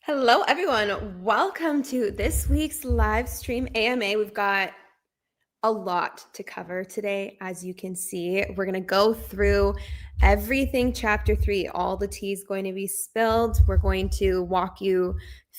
Hello, everyone. Welcome to this week's live stream AMA. We've got a lot to cover today. As you can see, we're going to go through everything chapter 3. All the tea is going to be spilled. We're going to walk you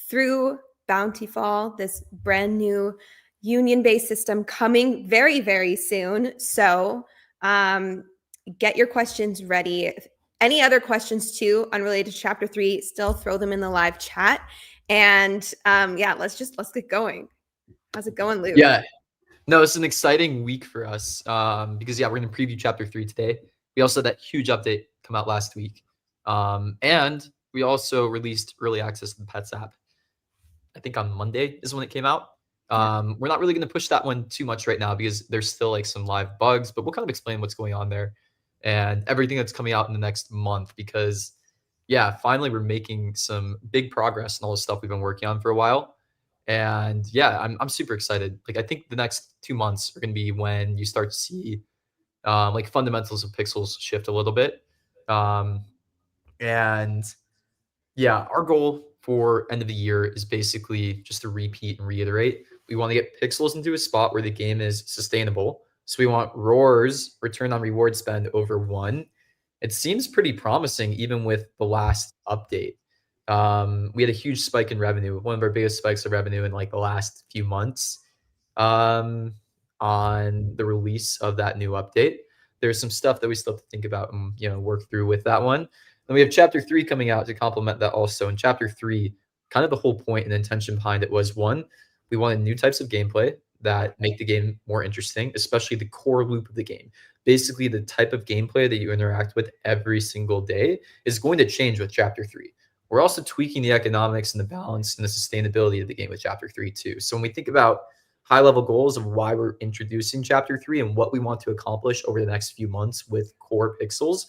through Bountiful, this brand new union-based system coming very, very soon. So get your questions ready. Any other questions too, unrelated to chapter 3, still throw them in the live chat. And let's get going. How's it going, Luke? Yeah, no, it's an exciting week for us because we're going to preview chapter 3 today. We also had that huge update come out last week. And we also released early access to the Pets app. I think on Monday is when it came out. We're not really going to push that one too much right now because there's still like some live bugs, but we'll kind of explain what's going on there and everything that's coming out in the next month because finally we're making some big progress in all the stuff we've been working on for a while. And I'm super excited. Like I think the next 2 months are going to be when you start to see like fundamentals of pixels shift a little bit. And our goal for end of the year is basically just to repeat and reiterate. We want to get pixels into a spot where the game is sustainable. So we want ROAR's return on reward spend over 1. It seems pretty promising even with the last update. We had a huge spike in revenue, one of our biggest spikes of revenue in like the last few months on the release of that new update. There's some stuff that we still have to think about and work through with that one. Then we have chapter 3 coming out to complement that also. In chapter 3, kind of the whole point and intention behind it was, 1, we wanted new types of gameplay that make the game more interesting, especially the core loop of the game. Basically, the type of gameplay that you interact with every single day is going to change with chapter 3. We're also tweaking the economics and the balance and the sustainability of the game with chapter 3 too. So when we think about high-level goals of why we're introducing chapter 3 and what we want to accomplish over the next few months with core pixels,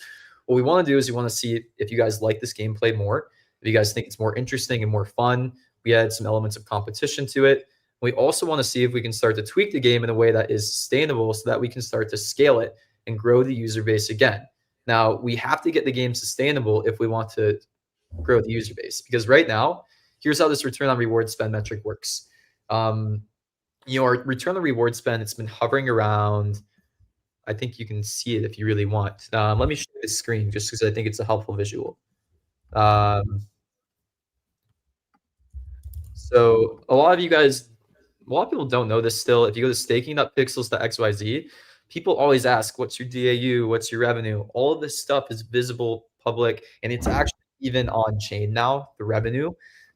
what we want to do is we want to see if you guys like this gameplay more, if you guys think it's more interesting and more fun. We add some elements of competition to it. We also want to see if we can start to tweak the game in a way that is sustainable so that we can start to scale it and grow the user base again. Now, we have to get the game sustainable if we want to grow the user base, because right now, here's how this return on reward spend metric works. Our return on reward spend, it's been hovering around, I think you can see it if you really want. Let me show you the screen just because I think it's a helpful visual. So a lot of people don't know this still. If you go to staking.pixels.xyz, people always ask, what's your DAU? What's your revenue? All of this stuff is visible, public, and it's actually even on chain now, the revenue.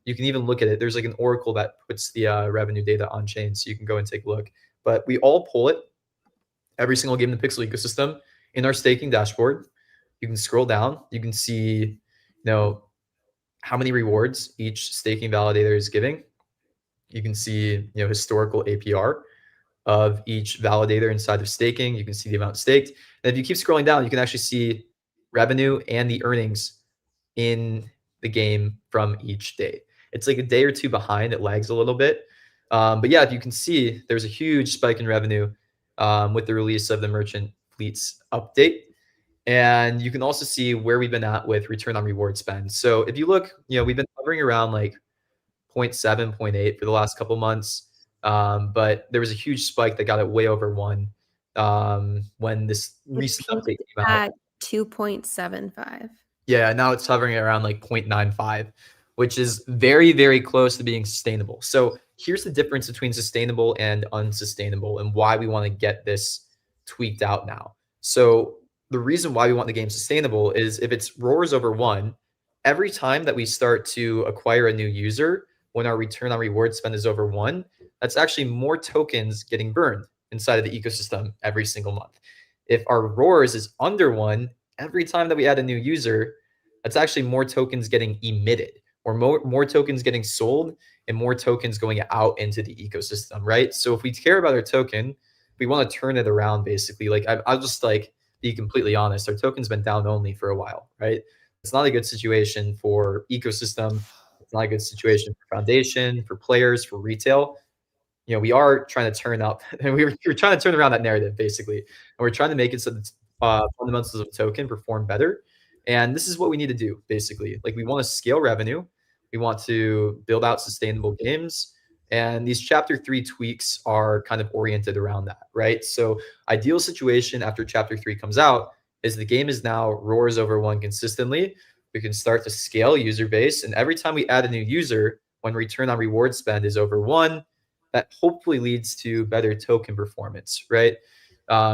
You can even look at it. There's like an oracle that puts the revenue data on chain, so you can go and take a look. But we all pull it every single game in the Pixel ecosystem in our staking dashboard. You can scroll down. You can see, how many rewards each staking validator is giving. You can see, historical APR of each validator inside of staking. You can see the amount staked. And if you keep scrolling down, you can actually see revenue and the earnings in the game from each day. It's like a day or two behind. It lags a little bit. But yeah, if you can see, there's a huge spike in revenue with the release of the merchant fleets update. And you can also see where we've been at with return on reward spend. So if you look, we've been hovering around like 0.7, 0.8 for the last couple months. But there was a huge spike that got it way over 1 when this recent update came out. At 2.75. Yeah, now it's hovering around like 0.95, which is very, very close to being sustainable. So here's the difference between sustainable and unsustainable and why we want to get this tweaked out now. So the reason why we want the game sustainable is if it's roars over 1, every time that we start to acquire a new user, when our return on reward spend is over 1, that's actually more tokens getting burned inside of the ecosystem every single month. If our roars is under 1, every time that we add a new user, that's actually more tokens getting emitted, or more tokens getting sold and more tokens going out into the ecosystem, right? So if we care about our token, we want to turn it around basically. Like I'll just like be completely honest, our token's been down only for a while, right? It's not a good situation for ecosystem. It's not a good situation for foundation, for players, for retail. We are trying to turn up, and we're trying to turn around that narrative basically, and we're trying to make it so that fundamentals of token perform better. And this is what we need to do basically. Like we want to scale revenue, we want to build out sustainable games, and these chapter 3 tweaks are kind of oriented around that, right? So ideal situation after chapter 3 comes out is the game is now roars over 1 consistently. We can start to scale user base, and every time we add a new user, when return on reward spend is over 1, that hopefully leads to better token performance, right?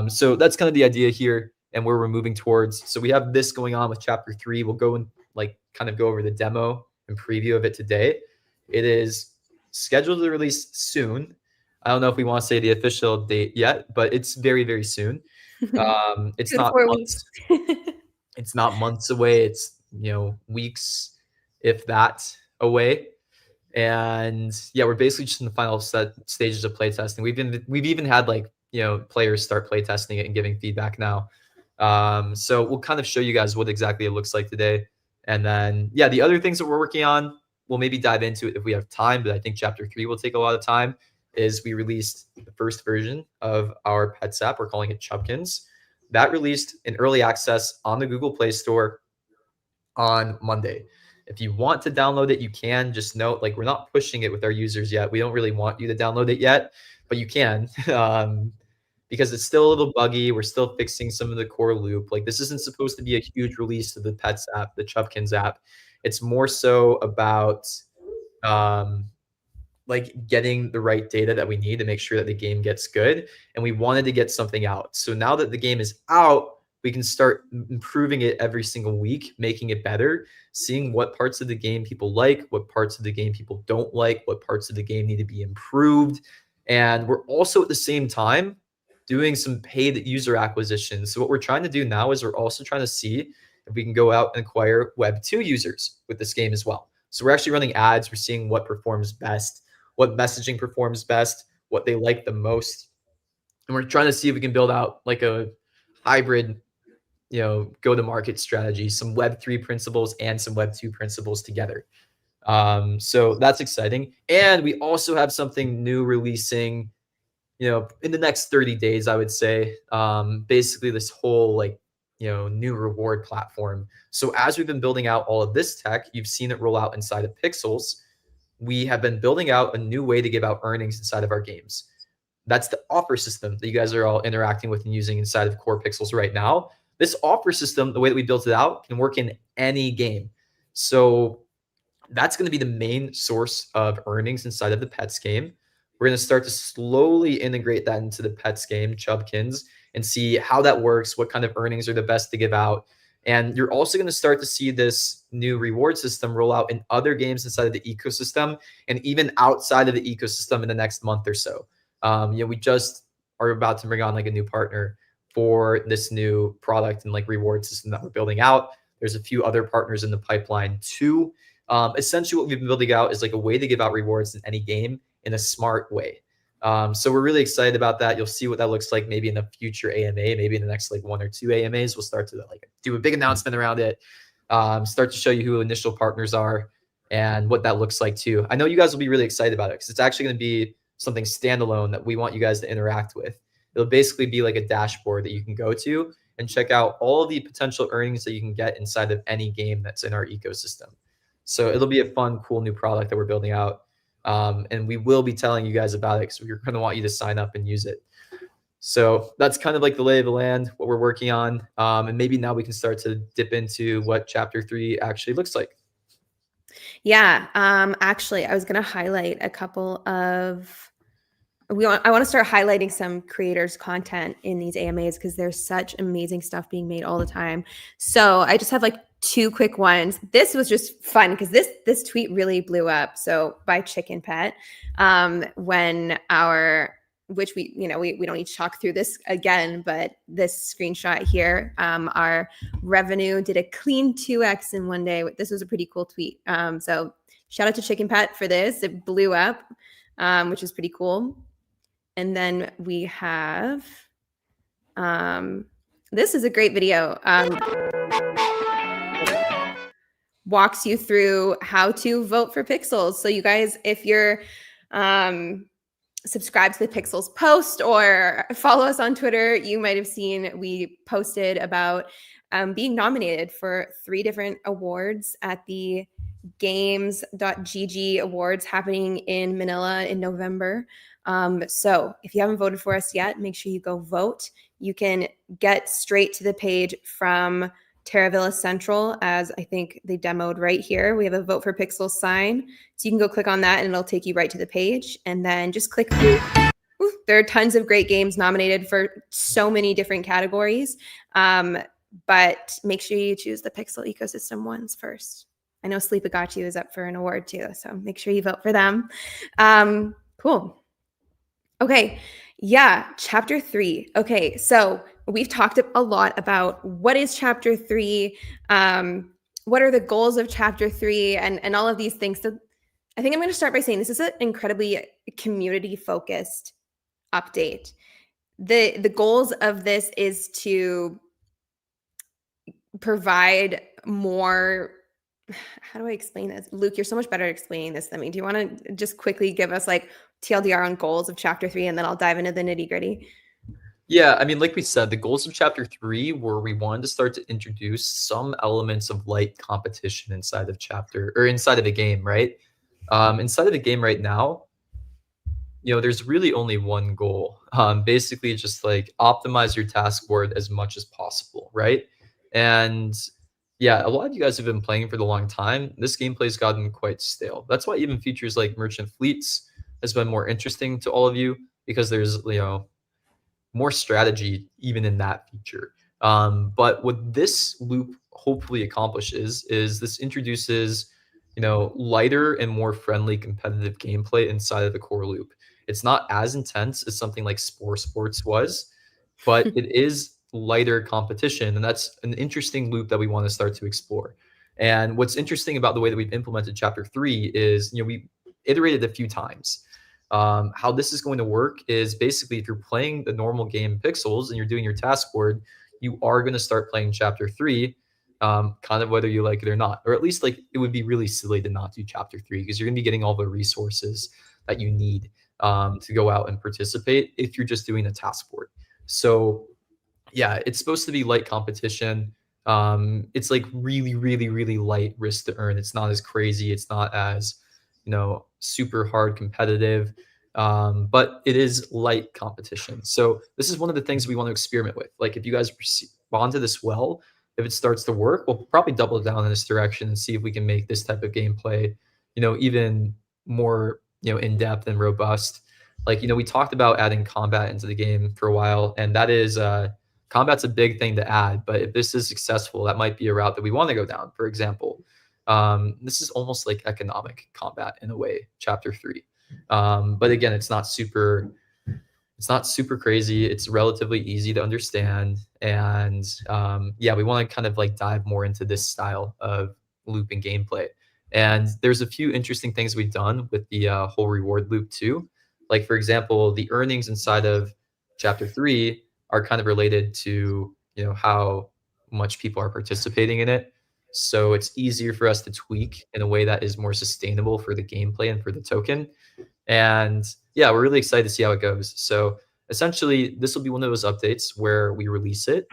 So that's kind of the idea here and where we're moving towards. So we have this going on with chapter 3. We'll go and like kind of go over the demo and preview of it today. It is scheduled to release soon. I don't know if we want to say the official date yet, but it's very, very soon. It's not months. It's not months away. It's weeks, if that, away. And yeah, we're basically just in the final stages of playtesting. We've even had like players start playtesting it and giving feedback now. So we'll kind of show you guys what exactly it looks like today. And then yeah, the other things that we're working on, we'll maybe dive into it if we have time, but I think chapter 3 will take a lot of time. Is we released the first version of our Pets app. We're calling it Chubkins. That released in early access on the Google Play Store on Monday. If you want to download it, you can. Just note, like, we're not pushing it with our users yet. We don't really want you to download it yet, but you can because it's still a little buggy. We're still fixing some of the core loop. Like, this isn't supposed to be a huge release of the Pets app, the Chubkins app. It's more so about like getting the right data that we need to make sure that the game gets good. And we wanted to get something out. So now that the game is out, we can start improving it every single week, making it better, seeing what parts of the game people like, what parts of the game people don't like, what parts of the game need to be improved. And we're also at the same time doing some paid user acquisition. So what we're trying to do now is we're also trying to see if we can go out and acquire Web 2 users with this game as well. So we're actually running ads. We're seeing what performs best, what messaging performs best, what they like the most. And we're trying to see if we can build out like a hybrid go to market strategy, some Web3 principles and some Web2 principles together. So that's exciting. And we also have something new releasing, in the next 30 days, I would say. Basically, this whole new reward platform. So as we've been building out all of this tech, you've seen it roll out inside of Pixels. We have been building out a new way to give out earnings inside of our games. That's the offer system that you guys are all interacting with and using inside of Core Pixels right now. This offer system, the way that we built it out, can work in any game. So that's going to be the main source of earnings inside of the Pets game. We're going to start to slowly integrate that into the Pets game, Chubkins, and see how that works, what kind of earnings are the best to give out. And you're also going to start to see this new reward system roll out in other games inside of the ecosystem and even outside of the ecosystem in the next month or so. We just are about to bring on like a new partner for this new product and like reward system that we're building out. There's a few other partners in the pipeline too. Essentially, what we've been building out is like a way to give out rewards in any game in a smart way. So we're really excited about that. You'll see what that looks like maybe in a future AMA, maybe in the next like 1 or 2 AMAs. We'll start to like do a big announcement around it, start to show you who initial partners are and what that looks like too. I know you guys will be really excited about it because it's actually going to be something standalone that we want you guys to interact with. It'll basically be like a dashboard that you can go to and check out all the potential earnings that you can get inside of any game that's in our ecosystem. So it'll be a fun, cool new product that we're building out. And we will be telling you guys about it because we're going to want you to sign up and use it. So that's kind of like the lay of the land, what we're working on. And maybe now we can start to dip into what Chapter 3 actually looks like. Yeah. Actually, I was going to highlight a couple of I want to start highlighting some creators' content in these AMAs because there's such amazing stuff being made all the time. So I just have like 2 quick ones. This was just fun because this tweet really blew up. So by Chicken Pet, when which we don't need to talk through this again, but this screenshot here, our revenue did a clean 2x in one day. This was a pretty cool tweet. So shout out to Chicken Pet for this. It blew up, which is pretty cool. And then we have, this is a great video. Walks you through how to vote for Pixels. So you guys, if you're subscribed to the Pixels post or follow us on Twitter, you might have seen we posted about being nominated for 3 different awards at the games.gg awards happening in Manila in November. So if you haven't voted for us yet, make sure you go vote. You can get straight to the page from Terravilla Central, as I think they demoed right here. We have a Vote for Pixels sign. So you can go click on that and it'll take you right to the page. And then just click through. There are tons of great games nominated for so many different categories. But make sure you choose the Pixel ecosystem ones first. I know Sleep Got You is up for an award too, so make sure you vote for them. Cool. Okay, yeah, Chapter 3. Okay, so we've talked a lot about what is Chapter 3, what are the goals of Chapter 3, and all of these things. So I think I'm going to start by saying this is an incredibly community-focused update. The goals of this is to provide more. How do I explain this? Luke, you're so much better at explaining this than me. Do you want to just quickly give us like TLDR on goals of Chapter 3 and then I'll dive into the nitty gritty? Yeah, I mean, like we said, the goals of Chapter 3 were we wanted to start to introduce some elements of light competition inside of a game, right? Inside of a game right now, there's really only one goal. Basically, just like optimize your task board as much as possible, right? And yeah, a lot of you guys have been playing for the long time. This gameplay's gotten quite stale. That's why even features like Merchant Fleets has been more interesting to all of you because there's more strategy even in that feature. But what this loop hopefully accomplishes is this introduces lighter and more friendly competitive gameplay inside of the core loop. It's not as intense as something like Spore Sports was, but it is lighter competition, and that's an interesting loop that we want to start to explore. And what's interesting about the way that we've implemented Chapter 3 is we iterated a few times. How this is going to work is basically if you're playing the normal game Pixels and you're doing your task board, you are going to start playing chapter 3, kind of whether you like it or not. Or at least, like, it would be really silly to not do chapter 3 because you're going to be getting all the resources that you need to go out and participate if you're just doing a task board. So yeah, it's supposed to be light competition. It's like really, really, really light risk to earn. It's not as crazy. It's not as, super hard competitive. But it is light competition. So this is one of the things we want to experiment with. Like, if you guys respond to this well, if it starts to work, we'll probably double down in this direction and see if we can make this type of gameplay, even more, in depth and robust. Like, we talked about adding combat into the game for a while, and that is combat's a big thing to add, but if this is successful, that might be a route that we want to go down. For example, this is almost like economic combat in a way, chapter 3. But again, it's not super crazy. It's relatively easy to understand, and yeah, we want to kind of like dive more into this style of looping gameplay. And there's a few interesting things we've done with the whole reward loop too. Like, for example, the earnings inside of chapter 3 are kind of related to how much people are participating in it. So it's easier for us to tweak in a way that is more sustainable for the gameplay and for the token. And yeah, we're really excited to see how it goes. So essentially, this will be one of those updates where we release it.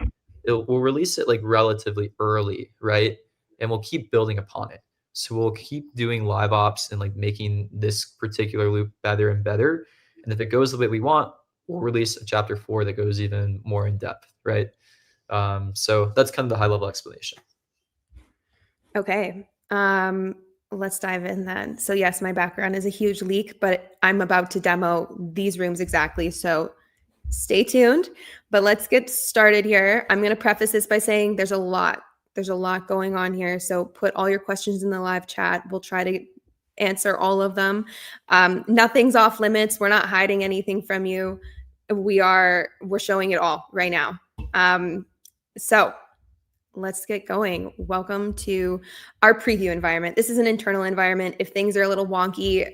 We'll release it like relatively early, right? And we'll keep building upon it. So we'll keep doing live ops and like making this particular loop better and better. And if it goes the way we want, we'll release a chapter 4 that goes even more in depth, right? So that's kind of the high level explanation. Okay. Let's dive in then. So yes, my background is a huge leak, but I'm about to demo these rooms exactly. So stay tuned, but let's get started here. I'm going to preface this by saying there's a lot going on here. So put all your questions in the live chat. We'll try to answer all of them. Nothing's off limits. We're not hiding anything from you. We're showing it all right now. So let's get going. Welcome to our preview environment. This is an internal environment. If things are a little wonky,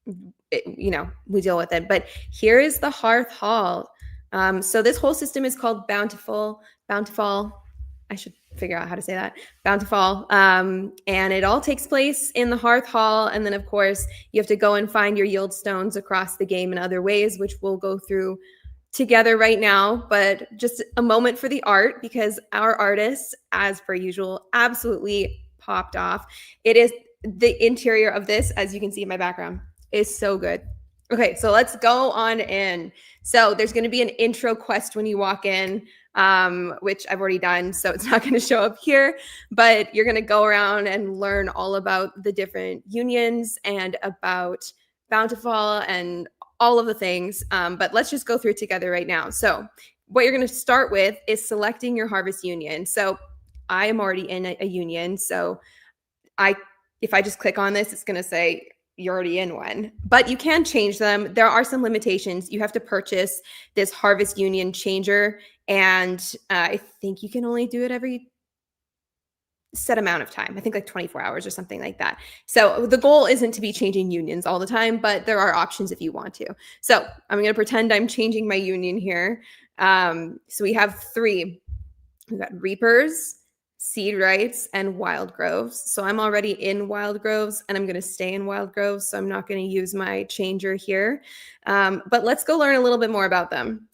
we deal with it. But here is the Hearth Hall. So this whole system is called Bountiful. I should figure out how to say that. Bountiful. And it all takes place in the Hearth Hall. And then, of course, you have to go and find your yield stones across the game in other ways, which we'll go through together right now. But just a moment for the art, because our artists, as per usual, absolutely popped off. It is the interior of this, as you can see in my background, is so good. Okay, so let's go on in. So there's going to be an intro quest when you walk in, which I've already done, so it's not going to show up here, but you're going to go around and learn all about the different unions and about Bountiful and all of the things. But let's just go through it together right now. So what you're going to start with is selecting your harvest union. So I am already in a union. So if I just click on this, it's going to say you're already in one, but you can change them. There are some limitations. You have to purchase this harvest union changer, and I think you can only do it every set amount of time. I think like 24 hours or something like that. So the goal isn't to be changing unions all the time, but there are options if you want to. So I'm going to pretend I'm changing my union here. So we have 3. We've got Reapers, Seed Rights, and Wild Groves. So I'm already in Wild Groves, and I'm going to stay in Wild Groves, so I'm not going to use my changer here. But let's go learn a little bit more about them.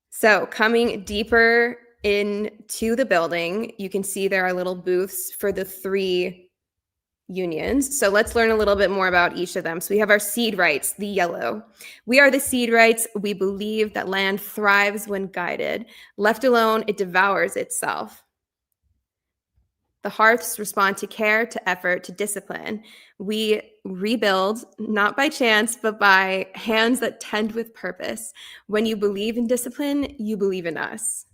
So coming deeper into the building, you can see there are little booths for the 3 unions. So let's learn a little bit more about each of them. So we have our seed rights, the yellow. We are the seed rights. We believe that land thrives when guided. Left alone, it devours itself. The hearths respond to care, to effort, to discipline. We rebuild, not by chance, but by hands that tend with purpose. When you believe in discipline, you believe in us.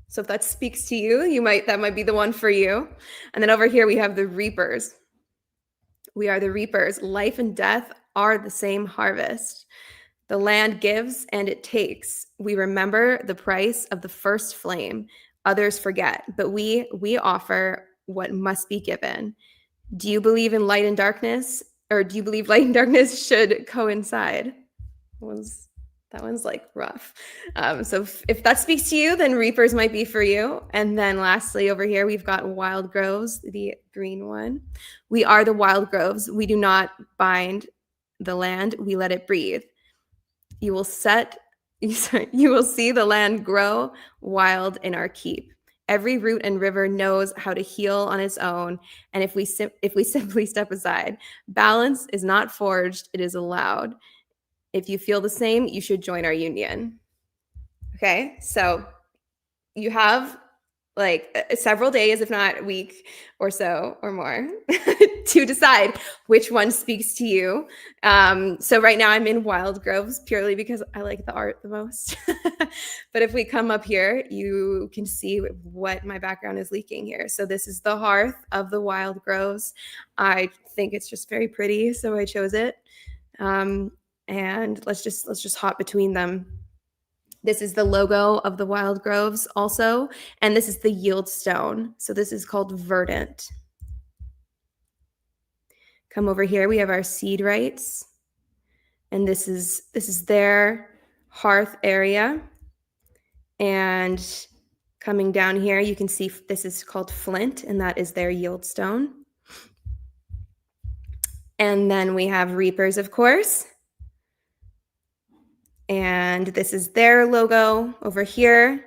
So if that speaks to you, that might be the one for you. And then over here, we have the reapers. We are the reapers. Life and death are the same harvest. The land gives and it takes. We remember the price of the first flame. Others forget, but we offer what must be given. Do you believe in light and darkness, or do you believe light and darkness should coincide? What was That one's like rough. So if that speaks to you, then Reapers might be for you. And then lastly, over here, we've got Wild Groves, the green one. We are the Wild Groves. We do not bind the land, we let it breathe. You will you will see the land grow wild in our keep. Every root and river knows how to heal on its own, and if we simply step aside, balance is not forged; it is allowed. If you feel the same, you should join our union. Okay, so you have like several days, if not a week or so or more, to decide which one speaks to you. So right now I'm in Wild Groves purely because I like the art the most. But if we come up here, you can see what my background is leaking here. So this is the hearth of the Wild Groves. I think it's just very pretty, so I chose it. And let's just hop between them. This is the logo of the Wild Groves also, and this is the yield stone. So this is called verdant. Come over here, we have our seed rights, and this is their hearth area. And coming down here, you can see this is called flint, and that is their yield stone. And then we have reapers, of course. And this is their logo over here.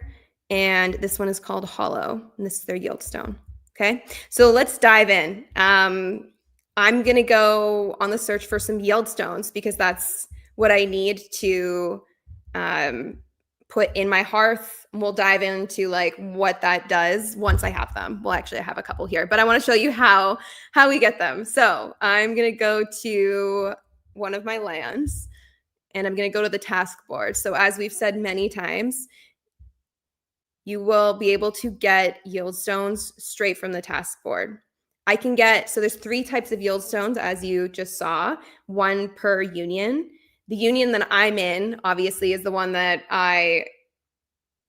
And this one is called hollow, and this is their yield stone. Okay, so let's dive in. I'm going to go on the search for some yield stones because that's what I need to put in my hearth. We'll dive into like what that does once I have them. Well, actually, I have a couple here, but I want to show you how we get them. So I'm going to go to one of my lands, and I'm going to go to the task board. So as we've said many times, you will be able to get yield stones straight from the task board. I can get, so there's 3 types of yield stones, as you just saw, 1 per union. The union that I'm in, obviously, is the one that I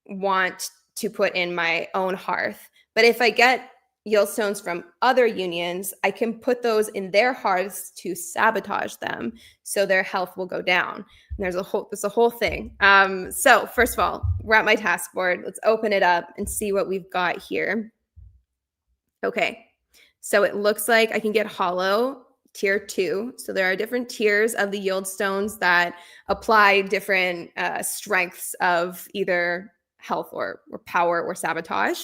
want to put in my own hearth. But if I get yield stones from other unions, I can put those in their hearths to sabotage them so their health will go down. And there's a whole thing. So first of all, we're at my task board. Let's open it up and see what we've got here. Okay, so it looks like I can get hollow tier 2. So there are different tiers of the yield stones that apply different strengths of either health or power or sabotage.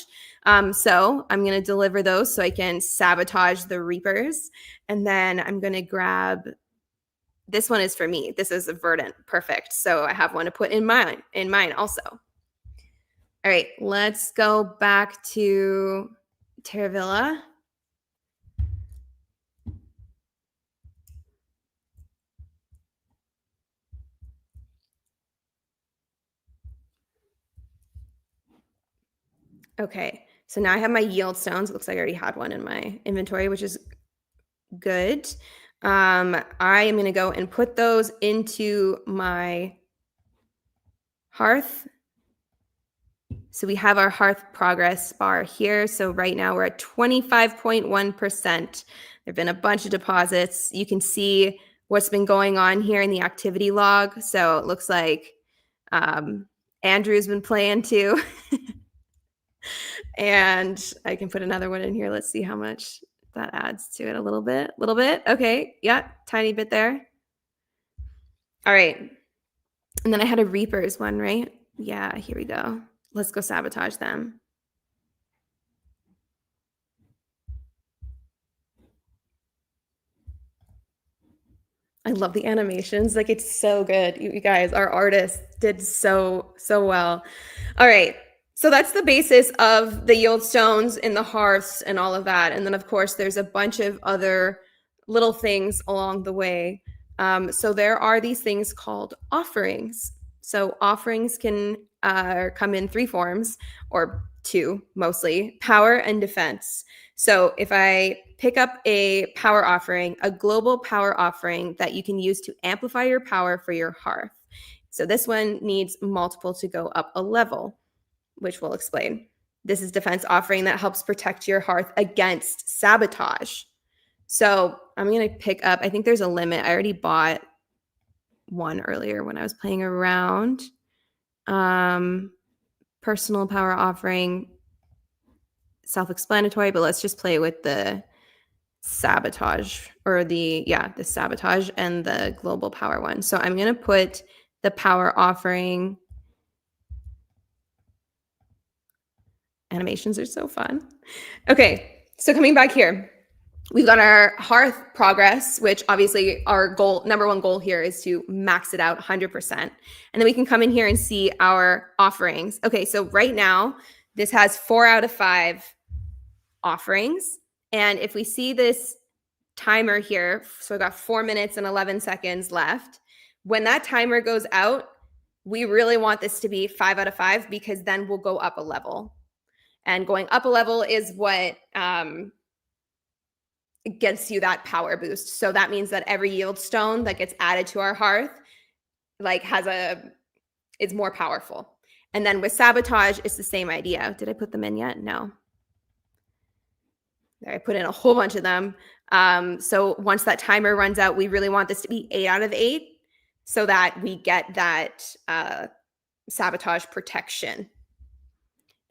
So I'm going to deliver those so I can sabotage the reapers. And then I'm going to grab, this one is for me. This is a verdant. Perfect. So I have one to put in mine also. All right, let's go back to Terravilla. Okay, so now I have my yield stones. It looks like I already had one in my inventory, which is good. I am going to go and put those into my hearth. So we have our hearth progress bar here. So right now we're at 25.1%. There have been a bunch of deposits. You can see what's been going on here in the activity log. So it looks like Andrew's been playing too. And I can put another one in here. Let's see how much that adds to it. A little bit. Okay. Yeah. Tiny bit there. All right. And then I had a Reapers one, right? Yeah. Here we go. Let's go sabotage them. I love the animations. Like, it's so good. You guys, our artists did so well. All right. So that's the basis of the yield stones in the hearths and all of that. And then, of course, there's a bunch of other little things along the way. So there are these things called offerings. So offerings can come in 3 forms, or 2 mostly: power and defense. So if I pick up a power offering, a global power offering that you can use to amplify your power for your hearth. So this one needs multiple to go up a level, which we'll explain. This is defense offering that helps protect your hearth against sabotage. So I'm going to pick up, I think there's a limit. I already bought one earlier when I was playing around. Personal power offering, self-explanatory, but let's just play with the sabotage or the sabotage and the global power one. So I'm going to put the power offering. Animations are so fun. Okay, so coming back here, we've got our hearth progress, which obviously our number one goal here is to max it out 100%. And then we can come in here and see our offerings. Okay, so right now, this has 4 out of 5 offerings. And if we see this timer here, so I've got 4 minutes and 11 seconds left. When that timer goes out, we really want this to be 5 out of 5 because then we'll go up a level. And going up a level is what gets you that power boost. So that means that every yield stone that gets added to our hearth is more powerful. And then with sabotage, it's the same idea. Did I put them in yet? No. There, I put in a whole bunch of them. So once that timer runs out, we really want this to be 8 out of 8 so that we get that sabotage protection.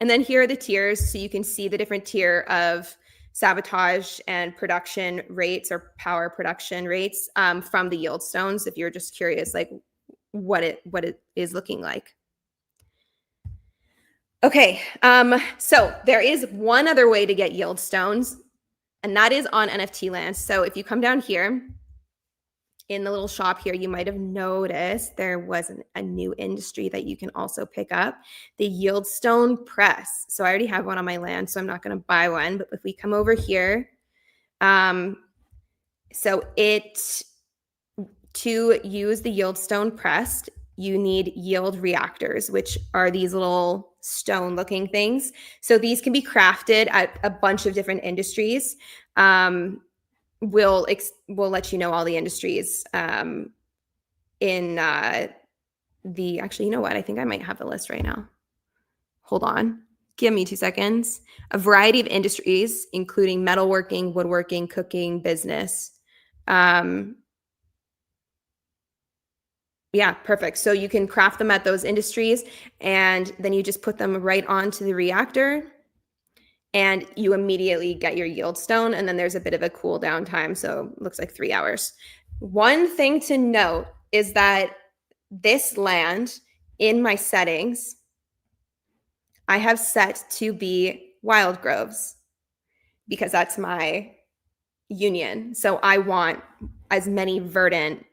And then here are the tiers. So you can see the different tier of sabotage and production rates or power production rates from the yield stones, if you're just curious, like what it is looking like. Okay, so there is one other way to get yield stones, and that is on NFT land. So if you come down here in the little shop here, you might have noticed there was a new industry that you can also pick up, the Yieldstone Press. So I already have one on my land, so I'm not going to buy one. But if we come over here, to use the Yieldstone Press, you need yield reactors, which are these little stone looking things. So these can be crafted at a bunch of different industries. We'll let you know all the industries in actually, you know what? I think I might have the list right now. Hold on. Give me 2 seconds. A variety of industries, including metalworking, woodworking, cooking, business. Yeah, perfect. So you can craft them at those industries, and then you just put them right onto the reactor, and you immediately get your yield stone, and then there's a bit of a cool down time, so it looks like 3 hours. One thing to note is that this land in my settings, I have set to be wild groves because that's my union. So I want as many verdant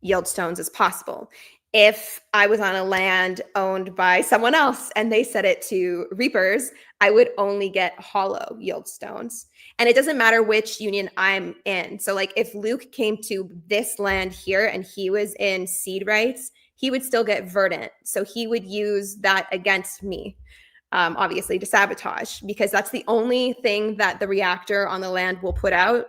yield stones as possible. If I was on a land owned by someone else and they set it to reapers, I would only get hollow yield stones. And it doesn't matter which union I'm in. So like if Luke came to this land here and he was in seed rights, he would still get verdant. So he would use that against me, obviously to sabotage, because that's the only thing that the reactor on the land will put out.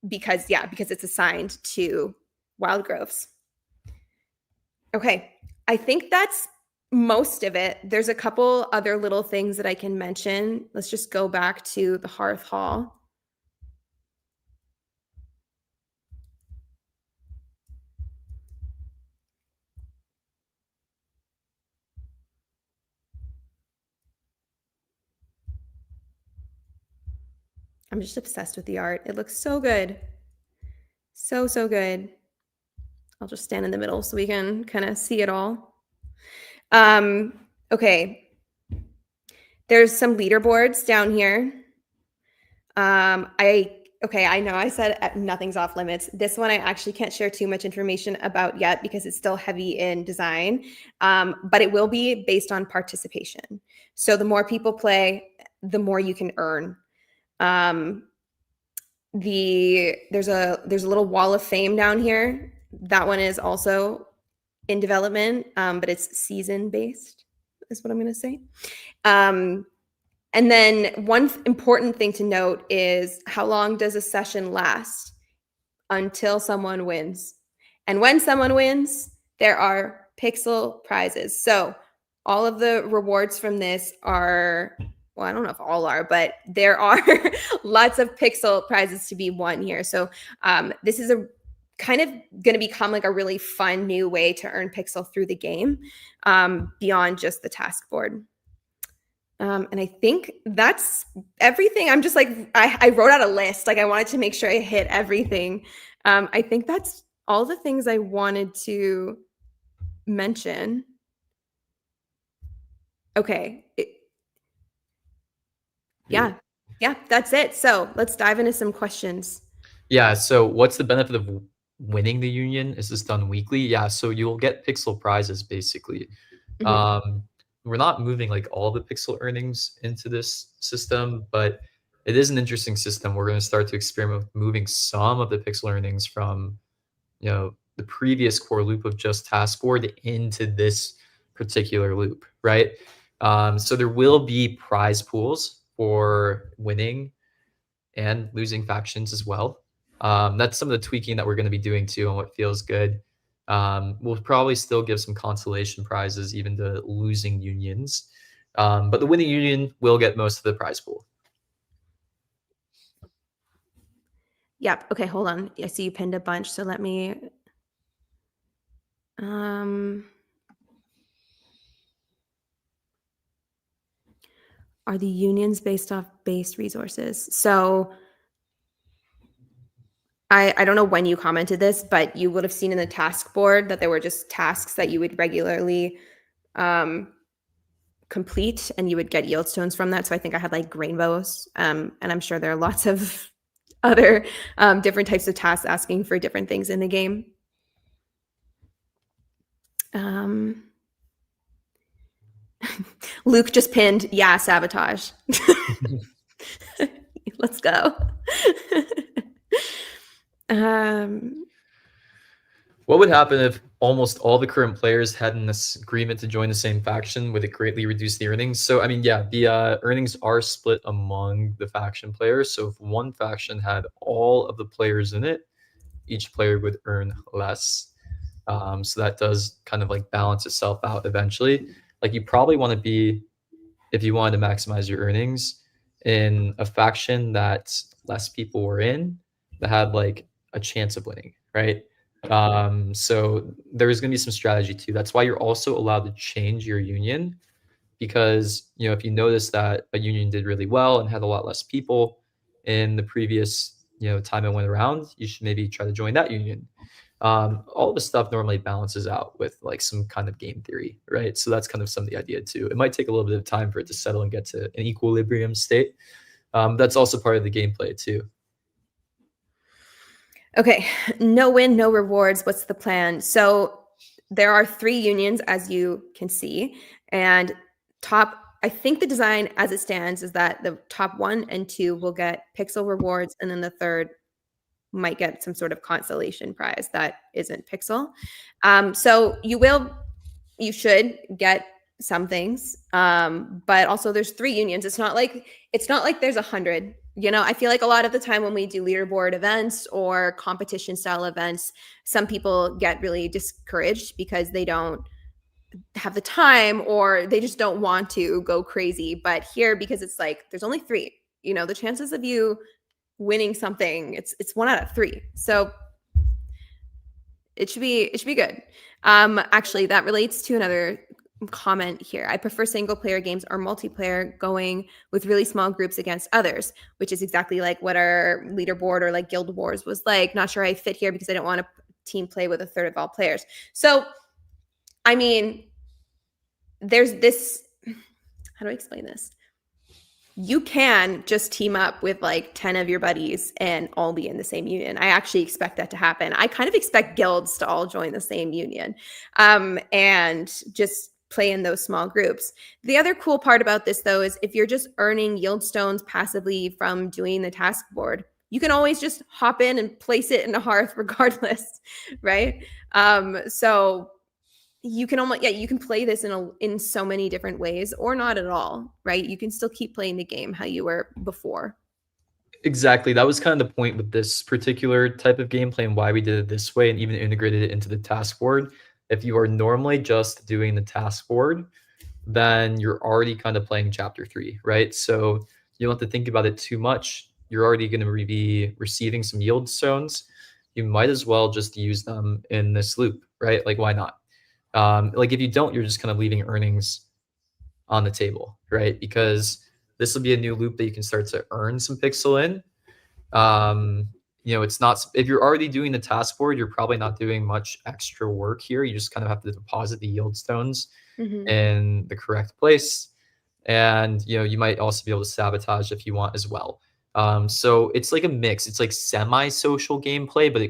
Because it's assigned to wild groves. Okay, I think that's most of it. There's a couple other little things that I can mention. Let's just go back to the Hearth Hall. I'm just obsessed with the art. It looks so good. So good. I'll just stand in the middle so we can kind of see it all. Okay. There's some leaderboards down here. I know I said nothing's off limits. This one I actually can't share too much information about yet because it's still heavy in design, but it will be based on participation. So the more people play, the more you can earn. There's a little wall of fame down here. That one is also in development, but it's season based is what I'm going to say. And then one important thing to note is how long does a session last? Until someone wins. And when someone wins, there are pixel prizes. So all of the rewards from this are, well, I don't know if all are, but there are lots of pixel prizes to be won here. So this is a kind of going to become like a really fun new way to earn pixel through the game, beyond just the task board. And I think that's everything. I'm just like, I wrote out a list. Like I wanted to make sure I hit everything. I think that's all the things I wanted to mention. Okay. Yeah. Yeah, that's it. So let's dive into some questions. Yeah, so what's the benefit of winning the union? Is this done weekly? Yeah, so you'll get pixel prizes basically. Mhm. Um, we're not moving like all the pixel earnings into this system, but it is an interesting system. We're going to start to experiment with moving some of the pixel earnings from, the previous core loop of just task board into this particular loop, right? So there will be prize pools for winning and losing factions as well. That's some of the tweaking that we're going to be doing too on what feels good. We'll probably still give some consolation prizes even to losing unions. But the winning union will get most of the prize pool. Yep. Okay, hold on. I see you pinned a bunch. So let me. Are the unions based off base resources? So I don't know when you commented this, but you would have seen in the task board that there were just tasks that you would regularly complete, and you would get yield stones from that. So I think I had like rainbows, and I'm sure there are lots of other different types of tasks asking for different things in the game. Luke just pinned, yeah, sabotage. Let's go. What would happen if almost all the current players had an agreement to join the same faction? Would it greatly reduce the earnings? So, I mean, yeah, the earnings are split among the faction players. So if one faction had all of the players in it, each player would earn less. So that does kind of like balance itself out eventually. Like you probably want to be, if you wanted to maximize your earnings, in a faction that less people were in, that had like a chance of winning, right? So there's going to be some strategy too. That's why you're also allowed to change your union, because if you notice that a union did really well and had a lot less people in the previous time it went around, you should maybe try to join that union. All of the stuff normally balances out with like some kind of game theory, right? So that's kind of some of the idea too. It might take a little bit of time for it to settle and get to an equilibrium state. That's also part of the gameplay too. Okay, no win, no rewards. What's the plan? So there are 3 unions, as you can see, and I think the design as it stands is that the top 1 and 2 will get pixel rewards, and then the third might get some sort of consolation prize that isn't pixel. So you should get some things, but also there's 3 unions. It's not like there's 100. I feel like a lot of the time when we do leaderboard events or competition style events, some people get really discouraged because they don't have the time or they just don't want to go crazy. But here, because it's like there's only 3, the chances of you winning something, it's 1 out of 3. So it should be good. Actually, that relates to another comment here. I prefer single player games or multiplayer going with really small groups against others, which is exactly like what our leaderboard or like Guild Wars was like. Not sure I fit here because I don't want to team play with a third of all players. So, I mean, there's this, how do I explain this? You can just team up with like 10 of your buddies and all be in the same union. I actually expect that to happen. I kind of expect guilds to all join the same union, and just play in those small groups. The other cool part about this, though, is if you're just earning yield stones passively from doing the task board, you can always just hop in and place it in a hearth regardless, right? So you can you can play this in so many different ways, or not at all, right? You can still keep playing the game how you were before. Exactly. That was kind of the point with this particular type of gameplay and why we did it this way and even integrated it into the task board. If you are normally just doing the task board, then you're already kind of playing chapter 3, right? So you don't have to think about it too much. You're already going to be receiving some yield stones. you might as well just use them in this loop, right? Like, why not? Like, if you don't, you're just kind of leaving earnings on the table, right? Because this will be a new loop that you can start to earn some pixel in. Um, it's not, if you're already doing the task board, you're probably not doing much extra work here. You just kind of have to deposit the yield stones Mhm. in the correct place. And you might also be able to sabotage if you want as well. So it's like a mix. It's like semi-social gameplay, but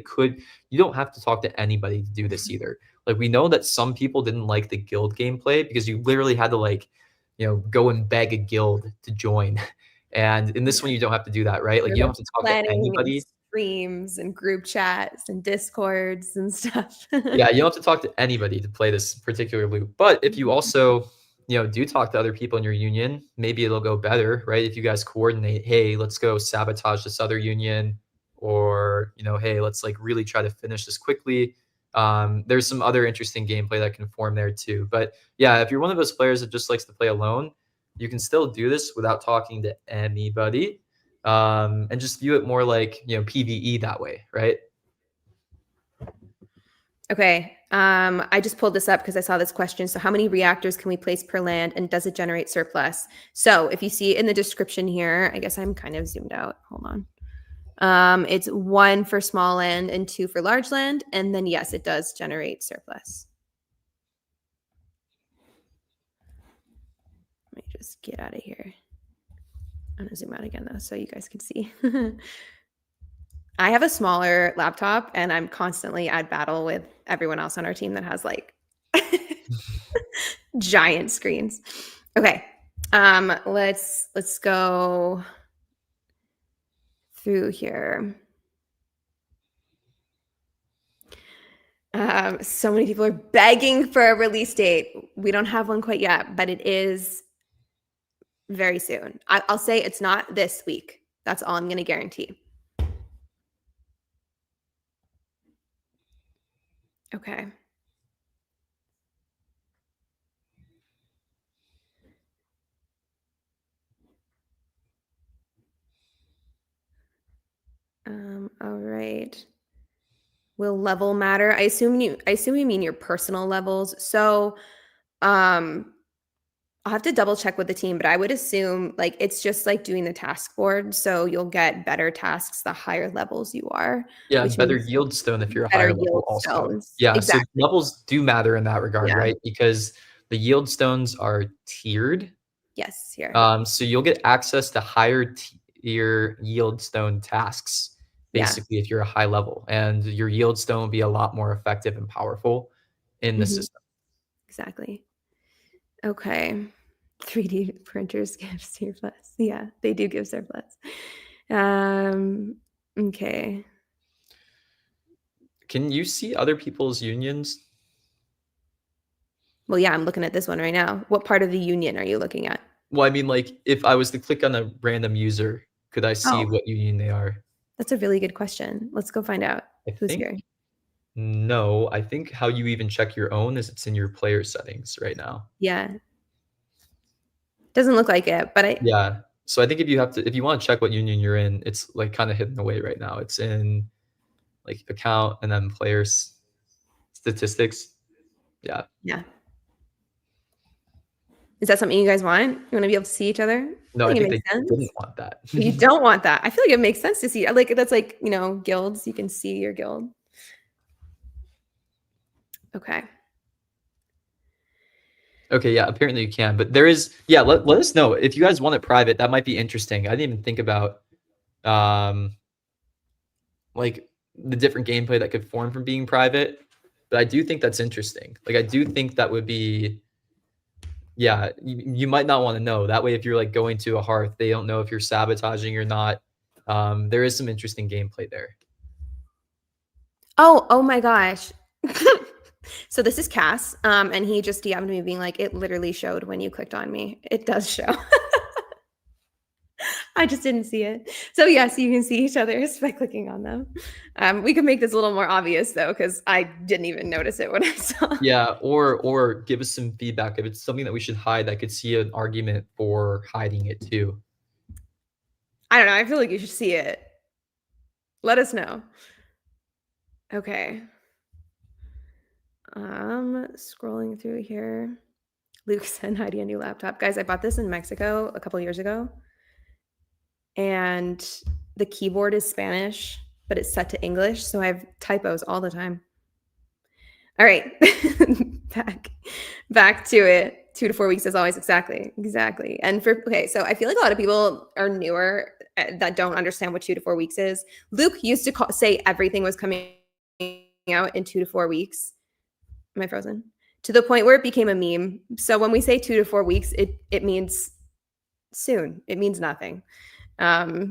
you don't have to talk to anybody to do this either. Like, we know that some people didn't like the guild gameplay because you literally had to, like, go and beg a guild to join. And in this Yeah. one, you don't have to do that, right? Like, Or you don't the have to talk to planning and anybody. streams and group chats and discords and stuff. Yeah, you don't have to talk to anybody to play this particular loop. But if you Mhm. also, do talk to other people in your union, maybe it'll go better, right? If you guys coordinate, hey, let's go sabotage this other union, or, hey, let's like really try to finish this quickly. There's some other interesting gameplay that can form there too. But yeah, if you're one of those players that just likes to play alone, you can still do this without talking to anybody. And just view it more like, PvE that way, right? Okay. I just pulled this up because I saw this question. So, how many reactors can we place per land, and does it generate surplus? So, if you see in the description here, I guess I'm kind of zoomed out. Hold on. It's 1 for small land and 2 for large land, and then yes, it does generate surplus. Let me just get out of here. I'm gonna zoom out again though, so you guys can see. I have a smaller laptop, and I'm constantly at battle with everyone else on our team that has like giant screens. Okay. Let's go through here. So many people are begging for a release date. We don't have one quite yet, but it is very soon. I'll say it's not this week. That's all I'm going to guarantee. Okay. All right. Will level matter? I assume you mean your personal levels. So, um, I'll have to double check with the team, but I would assume like it's just like doing the task board. So you'll get better tasks the higher levels you are, Yeah, which better means yield stone if you're a better higher level yield also. stones. Yeah, so Exactly. levels do matter in that regard, Yeah. right? Because the yield stones are tiered. Yes. Here. So you'll get access to higher tier yield stone tasks, Yeah. basically, if you're a high level. And your yield stone will be a lot more effective and powerful in the Mhm. system. Exactly. Okay. 3D printers give surplus. Yeah, they do give surplus. Okay. Can you see other people's unions? Well, yeah, I'm looking at this one right now. What part of the union are you looking at? Well, I mean, like, if I was to click on a random user, could I see Oh, what union they are? that's a really good question. Let's go find out I who's think here. No, I think how you even check your own is it's in your player settings right now. Yeah, doesn't look like it, but I Yeah. So I think if you want to check what union you're in, it's like kind of hidden away right now. It's in like account and then players statistics. Yeah. yeah. Is that something you guys want? You want to be able to see each other? I No, I think it think makes they didn't sense. want that. You don't want that. I feel like it makes sense to see. Like that's like, guilds. You can see your guild. Okay. Okay, yeah, apparently you can, but there is yeah, let us know if you guys want it private. That might be interesting. I didn't even think about um like the different gameplay that could form from being private, but I do think that's interesting. Like, I do think that would be yeah, you might not want to know. That way, if you're like going to a hearth, they don't know if you're sabotaging or not. There is some interesting gameplay there. Oh my gosh. So this is Cass, and he just DM'd me being like, it literally showed when you clicked on me. It does show. I just didn't see it. So yes, you can see each other just by clicking on them. We could make this a little more obvious though, because I didn't even notice it when I saw. Yeah, or give us some feedback if it's something that we should hide. I could see an argument for hiding it too. I don't know. I feel like you should see it. Let us know. Okay. Scrolling through here. Luke sent Heidi a new laptop. Guys, I bought this in Mexico a couple years ago, and the keyboard is Spanish, but it's set to English, so I have typos all the time. All right. back back to it. 2 to 4 weeks as always. Exactly. And for okay, so I feel like a lot of people are newer that don't understand what 2 to 4 weeks is. Luke used to say everything was coming out in 2 to 4 weeks. Am I frozen? To the point where it became a meme. So when we say 2 to 4 weeks, it means soon. It means nothing. Okay.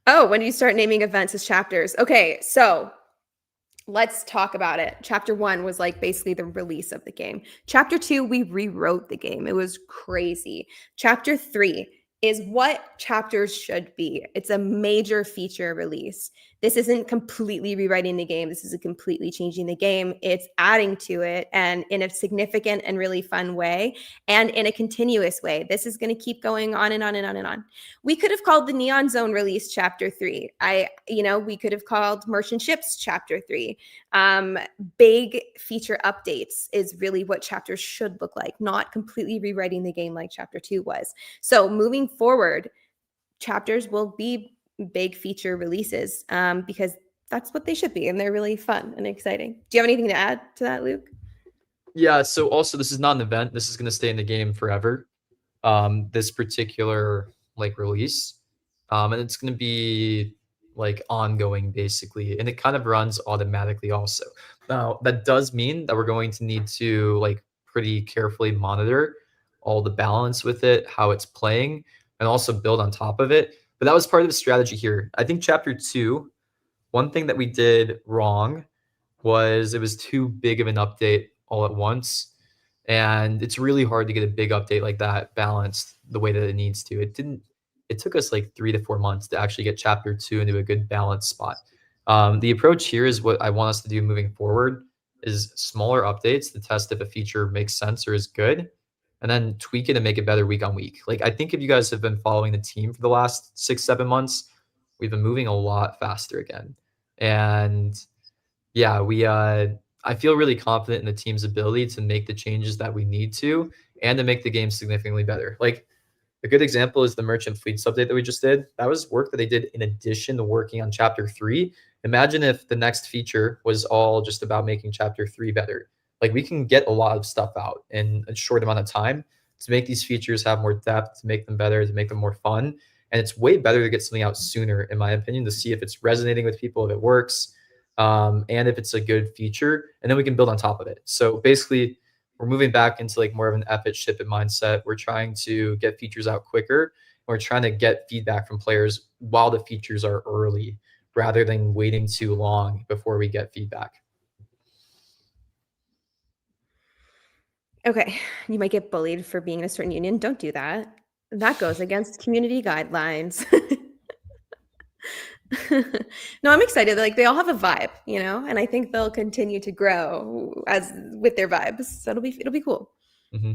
Oh, when do you start naming events as chapters? Okay, so let's talk about it. Chapter 1 was like basically the release of the game. Chapter 2, we rewrote the game. It was crazy. Chapter 3 is what chapters should be. It's a major feature release. This isn't completely rewriting the game. This isn't completely changing the game. It's adding to it, and in a significant and really fun way, and in a continuous way. This is going to keep going on and on and on and on. We could have called the Neon Zone release chapter 3. We could have called Merchant Ships chapter 3. Big feature updates is really what chapters should look like, not completely rewriting the game like chapter 2 was. So moving forward, chapters will be big feature releases because that's what they should be, and they're really fun and exciting. Do you have anything to add to that, Luke? Yeah, so also this is not an event. This is going to stay in the game forever. This particular like release. And it's going to be like ongoing basically, and it kind of runs automatically also. Now, that does mean that we're going to need to like pretty carefully monitor all the balance with it, how it's playing, and also build on top of it. But that was part of the strategy here. I think chapter 2, one thing that we did wrong was it was too big of an update all at once. And it's really hard to get a big update like that balanced the way that it needs to. It took us like 3 to 4 months to actually get chapter 2 into a good balanced spot. The approach here is what I want us to do moving forward is smaller updates to test if a feature makes sense or is good, and then tweak it and make it better week on week. Like I think if you guys have been following the team for the last 6, 7 months, we've been moving a lot faster again. And yeah, I feel really confident in the team's ability to make the changes that we need to and to make the game significantly better. Like a good example is the Merchant Fleets update that we just did. That was work that they did in addition to working on Chapter 3. Imagine if the next feature was all just about making Chapter 3 better. Like we can get a lot of stuff out in a short amount of time to make these features have more depth, to make them better, to make them more fun. And it's way better to get something out sooner, in my opinion, to see if it's resonating with people, if it works, and if it's a good feature. And then we can build on top of it. So basically, we're moving back into like more of an F it, ship it mindset. We're trying to get features out quicker. We're trying to get feedback from players while the features are early rather than waiting too long before we get feedback. Okay, you might get bullied for being in a certain union. Don't do that. That goes against community guidelines. No, I'm excited. Like they all have a vibe, and I think they'll continue to grow as with their vibes. So it'll be cool. Mm-hmm.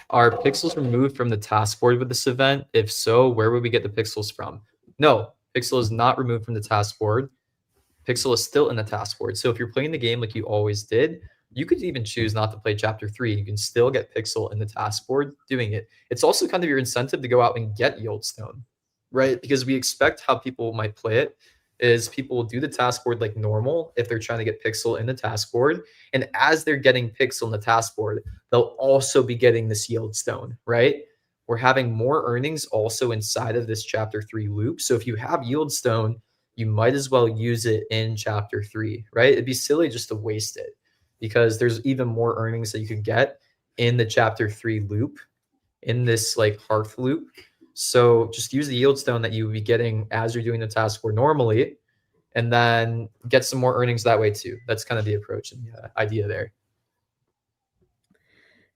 Are pixels removed from the task board with this event? If so, where would we get the pixels from? No, pixel is not removed from the task board. Pixel is still in the task board. So if you're playing the game like you always did, you could even choose not to play chapter 3. You can still get Pixel in the task board doing it. It's also kind of your incentive to go out and get Yieldstone, right? Because we expect how people might play it is people will do the task board like normal if they're trying to get Pixel in the task board. And as they're getting Pixel in the task board, they'll also be getting this Yieldstone, right? We're having more earnings also inside of this chapter 3 loop. So if you have Yieldstone, you might as well use it in chapter 3, right? It'd be silly just to waste it because there's even more earnings that you could get in the chapter 3 loop, in this like hearth loop. So just use the yield stone that you would be getting as you're doing the task for normally, and then get some more earnings that way too. That's kind of the approach and the idea there.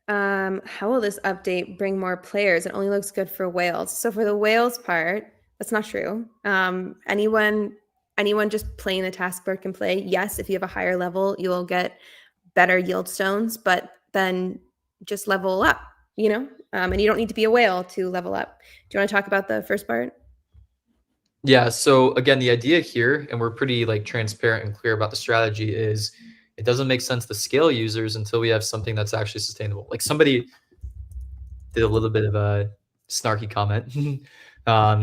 How will this update bring more players? It only looks good for whales. So for the whales part, that's not true. Anyone just playing the task board can play. Yes, if you have a higher level, you will get better yield stones, but then just level up, and you don't need to be a whale to level up. Do you want to talk about the first part? Yeah, so again, the idea here, and we're pretty like transparent and clear about the strategy, is it doesn't make sense to scale users until we have something that's actually sustainable. Like somebody did a little bit of a snarky comment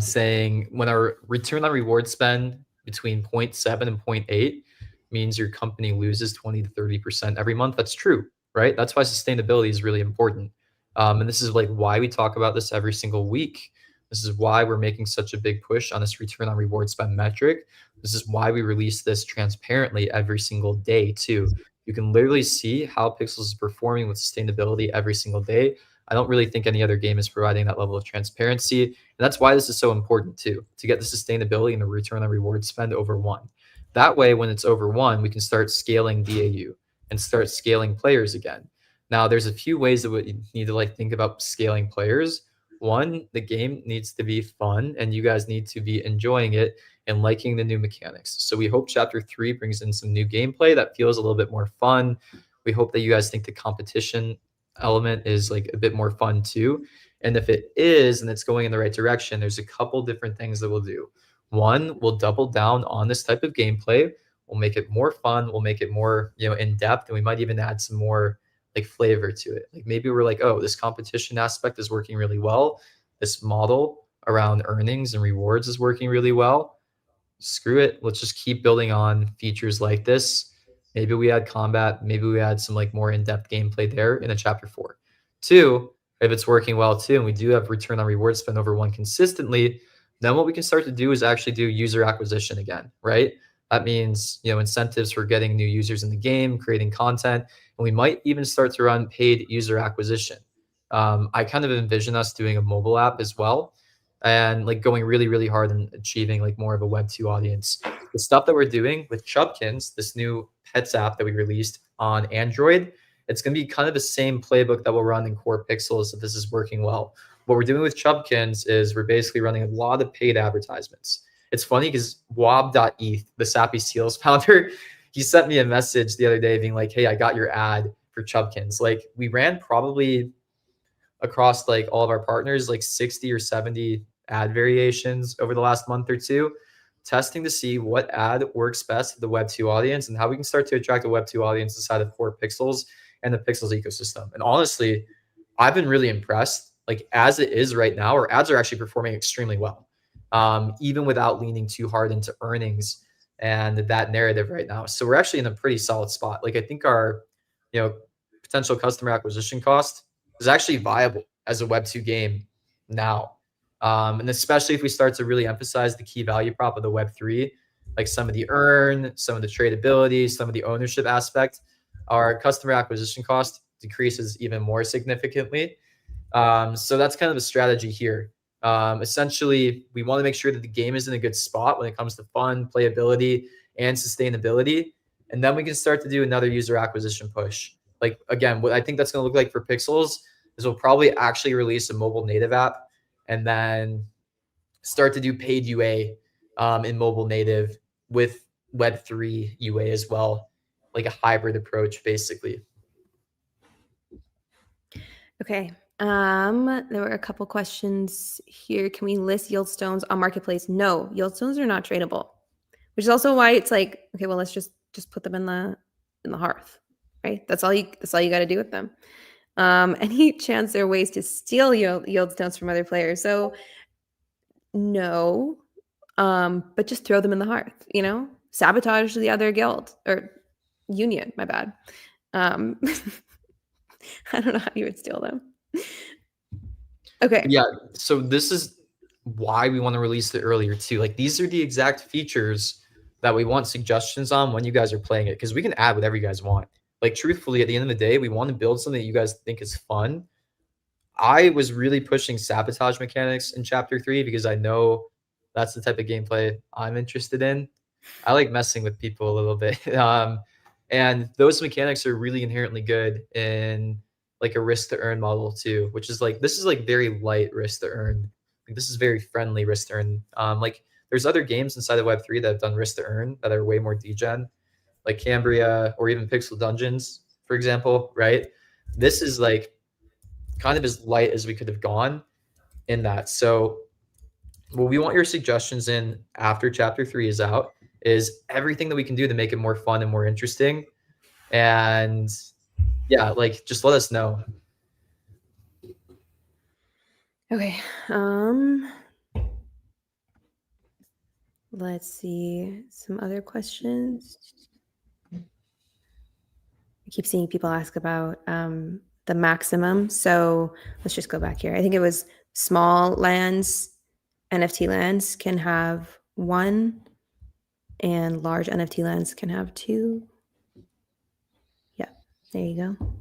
saying when our return on reward spend between zero point 0.7 and zero point 0.8 means your company loses 20 to 30% every month. That's true, right? That's why sustainability is really important. And this is like why we talk about this every single week. This is why we're making such a big push on this return on reward spend metric. This is why we release this transparently every single day, too. You can literally see how Pixels is performing with sustainability every single day. I don't really think any other game is providing that level of transparency. And that's why this is so important too, to get the sustainability and the return on reward spend over one. That way, when it's over one, we can start scaling DAU and start scaling players again. Now, there's a few ways that we need to like think about scaling players. One, the game needs to be fun and you guys need to be enjoying it and liking the new mechanics. So we hope chapter 3 brings in some new gameplay that feels a little bit more fun. We hope that you guys think the competition element is like a bit more fun too. And if it is and it's going in the right direction, there's a couple different things that we'll do. One, we'll double down on this type of gameplay. We'll make it more fun. We'll make it more, in depth, and we might even add some more like flavor to it. Like maybe we're like, oh, this competition aspect is working really well. This model around earnings and rewards is working really well. Screw it. Let's just keep building on features like this. Maybe we add combat. Maybe we add some like more in-depth gameplay there in a chapter 4. Two, if it's working well too, and we do have return on reward spend over one consistently, then what we can start to do is actually do user acquisition again, right? That means incentives for getting new users in the game, creating content, and we might even start to run paid user acquisition. I kind of envision us doing a mobile app as well, and like going really, really hard and achieving like more of a Web 2 audience. The stuff that we're doing with Chubkins, this new pets app that we released on Android, it's going to be kind of the same playbook that we'll run in Core Pixels if this is working well. What we're doing with Chubkins is we're basically running a lot of paid advertisements. It's funny because Wob.eth, the Sappy Seals founder, he sent me a message the other day being like, hey, I got your ad for Chubkins. Like we ran probably across like all of our partners, like 60 or 70 ad variations over the last month or two, testing to see what ad works best for the Web 2 audience and how we can start to attract a Web 2 audience inside of Core Pixels and the Pixels ecosystem. And honestly, I've been really impressed. Like as it is right now, our ads are actually performing extremely well, even without leaning too hard into earnings and that narrative right now. So we're actually in a pretty solid spot. Like I think our, potential customer acquisition cost is actually viable as a Web 2 game now. And especially if we start to really emphasize the key value prop of the Web3, like some of the earn, some of the tradability, some of the ownership aspect, our customer acquisition cost decreases even more significantly. So that's kind of the strategy here. Essentially, we want to make sure that the game is in a good spot when it comes to fun, playability, and sustainability. And then we can start to do another user acquisition push. Like, again, what I think that's going to look like for Pixels is we'll probably actually release a mobile native app and then start to do paid UA in mobile native with Web3 UA as well, like a hybrid approach, basically. Okay. There were a couple questions here. Can we list yield stones on marketplace? No, yield stones are not tradable, which is also why it's like, okay, well, let's just put them in the hearth, right? That's all you got to do with them. Any chance there are ways to steal yield stones from other players? So no, but just throw them in the hearth, sabotage the other guild or union, my bad. I don't know how you would steal them. Okay. Yeah, so this is why we want to release it earlier too. Like these are the exact features that we want suggestions on when you guys are playing it, because we can add whatever you guys want. Like truthfully, at the end of the day, we want to build something that you guys think is fun. I was really pushing sabotage mechanics in chapter 3 because I know that's the type of gameplay I'm interested in. I like messing with people a little bit. And those mechanics are really inherently good in like a risk to earn model too, which is like this is like very light risk to earn. Like this is very friendly risk to earn. Like there's other games inside of Web3 that have done risk to earn that are way more degen, like Cambria or even Pixel Dungeons, for example, right? This is like kind of as light as we could have gone in that. So What we want your suggestions in after chapter 3 is out is everything that we can do to make it more fun and more interesting. And yeah, like just let us know. Okay. Let's see some other questions. I keep seeing people ask about the maximum. So let's just go back here. I think it was small lands, NFT lands can have one, and large NFT lands can have two. Yeah, there you go.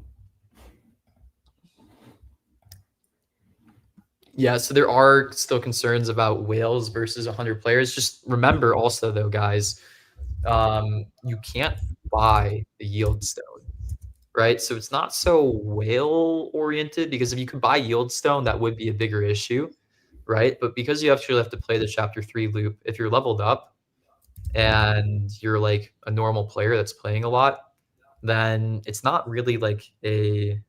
Yeah, so there are still concerns about whales versus 100 players. Just remember also, though, guys, you can't buy the yield stone, right? So it's not so whale oriented because if you could buy yield stone, that would be a bigger issue, right? But because you actually have to play the chapter 3 loop, if you're leveled up and you're like a normal player that's playing a lot, then it's not really like a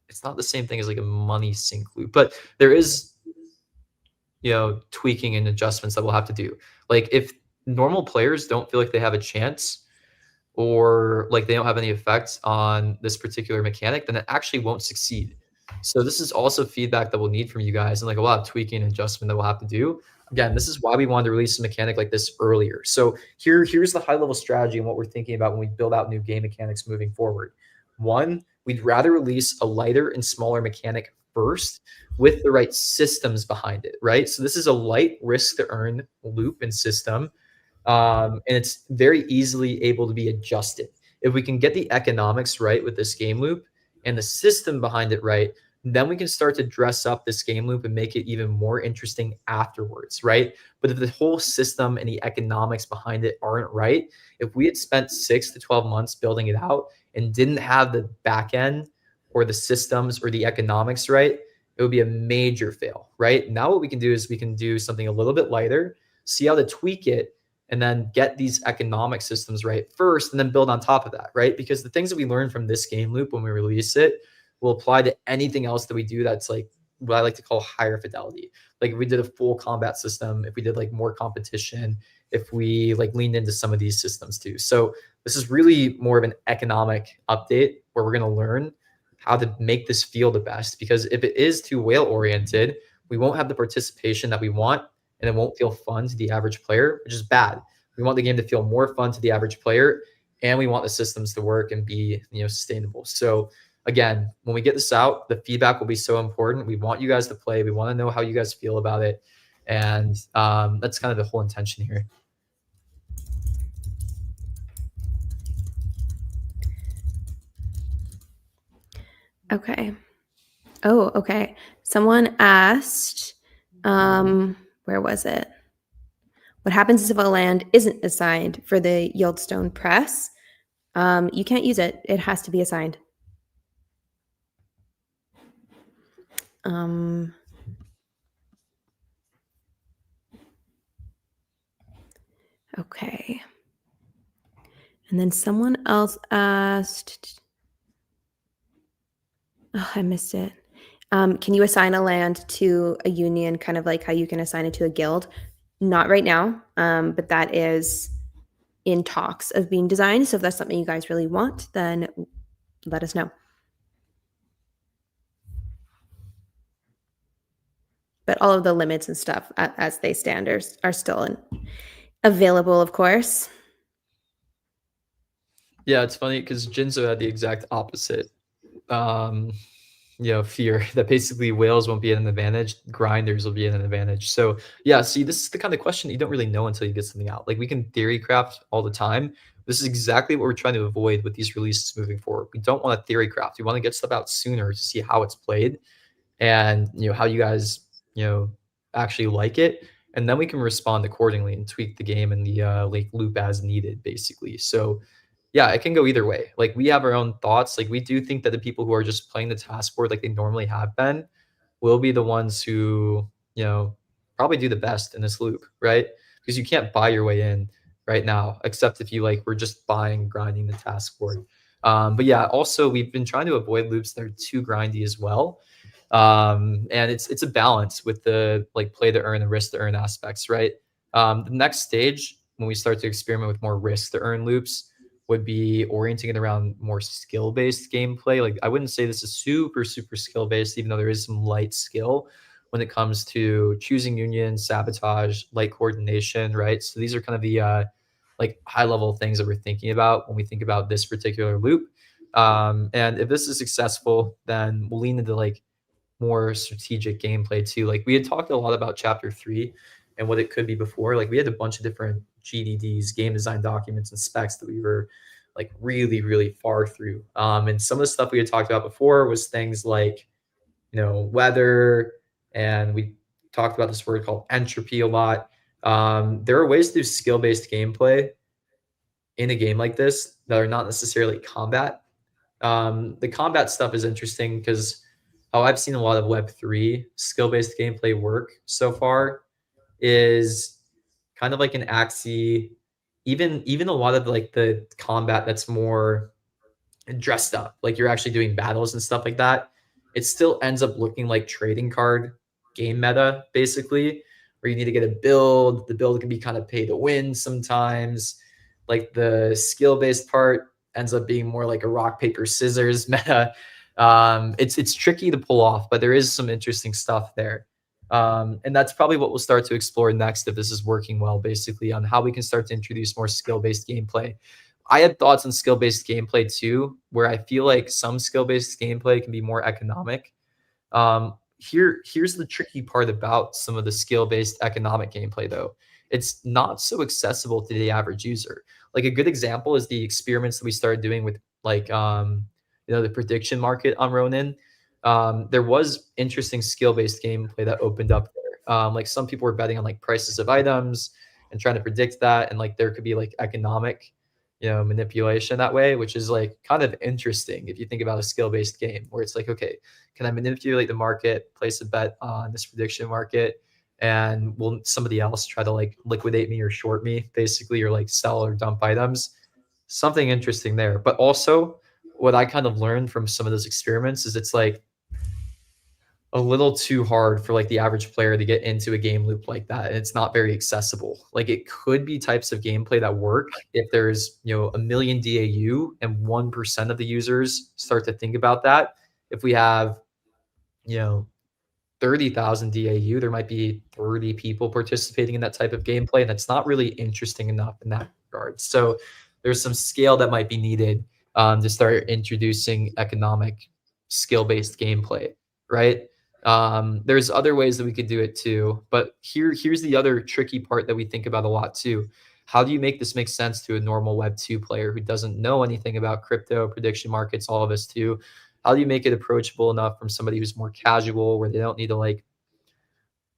it's not the same thing as like a money sink loop. But there is, tweaking and adjustments that we'll have to do. Like if normal players don't feel like they have a chance or like they don't have any effects on this particular mechanic, then it actually won't succeed. So this is also feedback that we'll need from you guys and like a lot of tweaking and adjustment that we'll have to do. Again, this is why we wanted to release a mechanic like this earlier. So here's the high level strategy and what we're thinking about when we build out new game mechanics moving forward. One, we'd rather release a lighter and smaller mechanic first with the right systems behind it, right? So this is a light risk to earn loop and system, and it's very easily able to be adjusted. If we can get the economics right with this game loop and the system behind it right, then we can start to dress up this game loop and make it even more interesting afterwards, right? But if the whole system and the economics behind it aren't right, if we had spent 6 to 12 months building it out and didn't have the back end or the systems or the economics right, it would be a major fail, right? Now what we can do is we can do something a little bit lighter, see how to tweak it, and then get these economic systems right first and then build on top of that, right? Because the things that we learn from this game loop when we release it will apply to anything else that we do that's like what I like to call higher fidelity. Like if we did a full combat system, if we did like more competition, if we like leaned into some of these systems too. So this is really more of an economic update where we're going to learn how to make this feel the best, because if it is too whale oriented, we won't have the participation that we want and it won't feel fun to the average player, which is bad. We want the game to feel more fun to the average player, and we want the systems to work and be, sustainable. So again, when we get this out, the feedback will be so important. We want you guys to play. We want to know how you guys feel about it, and that's kind of the whole intention here. Okay. Oh, okay. Someone asked, where was it? What happens if a land isn't assigned for the Yieldstone press? You can't use it. It has to be assigned. Okay. And then someone else asked, oh, I missed it. Can you assign a land to a union, kind of like how you can assign it to a guild? Not right now, but that is in talks of being designed. So if that's something you guys really want, then let us know. But all of the limits and stuff as they stand are still available, of course. Yeah, it's funny because Jinzo had the exact opposite fear that basically whales won't be at an advantage, grinders will be at an advantage. So yeah, see, this is the kind of question you don't really know until you get something out. Like we can theory craft all the time. This is exactly what we're trying to avoid with these releases moving forward. We don't want to theory craft. We want to get stuff out sooner to see how it's played and how you guys actually like it, and then we can respond accordingly and tweak the game and the like loop as needed, basically. So yeah, it can go either way. Like we have our own thoughts. Like we do think that the people who are just playing the task board like they normally have been will be the ones who, probably do the best in this loop, right? Because you can't buy your way in right now, except if you like were just buying, grinding the task board. But yeah, also we've been trying to avoid loops that are too grindy as well. And it's a balance with the like play to earn and risk to earn aspects, right? The next stage when we start to experiment with more risk to earn loops would be orienting it around more skill based gameplay. Like I wouldn't say this is super skill based, even though there is some light skill when it comes to choosing union, sabotage, light coordination, right? So these are kind of the like high level things that we're thinking about when we think about this particular loop. And if this is successful, then we'll lean into like more strategic gameplay too. Like we had talked a lot about chapter 3 and what it could be before. Like we had a bunch of different GDDs, game design documents and specs that we were like really far through. And some of the stuff we had talked about before was things like, weather, and we talked about this word called entropy a lot. There are ways to do skill-based gameplay in a game like this that are not necessarily combat. The combat stuff is interesting because how I've seen a lot of Web3 skill-based gameplay work so far is kind of like an Axie, even a lot of like the combat that's more dressed up, like you're actually doing battles and stuff like that, it still ends up looking like trading card game meta, basically, where you need to get a build. The build can be kind of pay to win sometimes. Like the skill based part ends up being more like a rock, paper, scissors meta. It's tricky to pull off, but there is some interesting stuff there. And that's probably what we'll start to explore next if this is working well, basically, on how we can start to introduce more skill based gameplay. I had thoughts on skill based gameplay too, where I feel like some skill based gameplay can be more economic. Here's the tricky part about some of the skill based economic gameplay, though. It's not so accessible to the average user. Like a good example is the experiments that we started doing with like the prediction market on Ronin. There was interesting skill based gameplay that opened up there. Like some people were betting on like prices of items and trying to predict that, and like there could be like economic manipulation that way, which is like kind of interesting if you think about a skill-based game where it's like, okay, can I manipulate the market, place a bet on this prediction market, and will somebody else try to like liquidate me or short me, basically, or like sell or dump items? Something interesting there. But also, what I kind of learned from some of those experiments is it's like a little too hard for like the average player to get into a game loop like that, and it's not very accessible. Like it could be types of gameplay that work if there's a million DAU and 1% of the users start to think about that. If we have you know 30,000 DAU, there might be 30 people participating in that type of gameplay, and that's not really interesting enough in that regard. So there's some scale that might be needed to start introducing economic skill-based gameplay, right? There's other ways that we could do it too, but here's the other tricky part that we think about a lot too. How do you make this make sense to a normal Web2 player who doesn't know anything about crypto, prediction markets, all of us too? How do you make it approachable enough from somebody who's more casual, where they don't need to like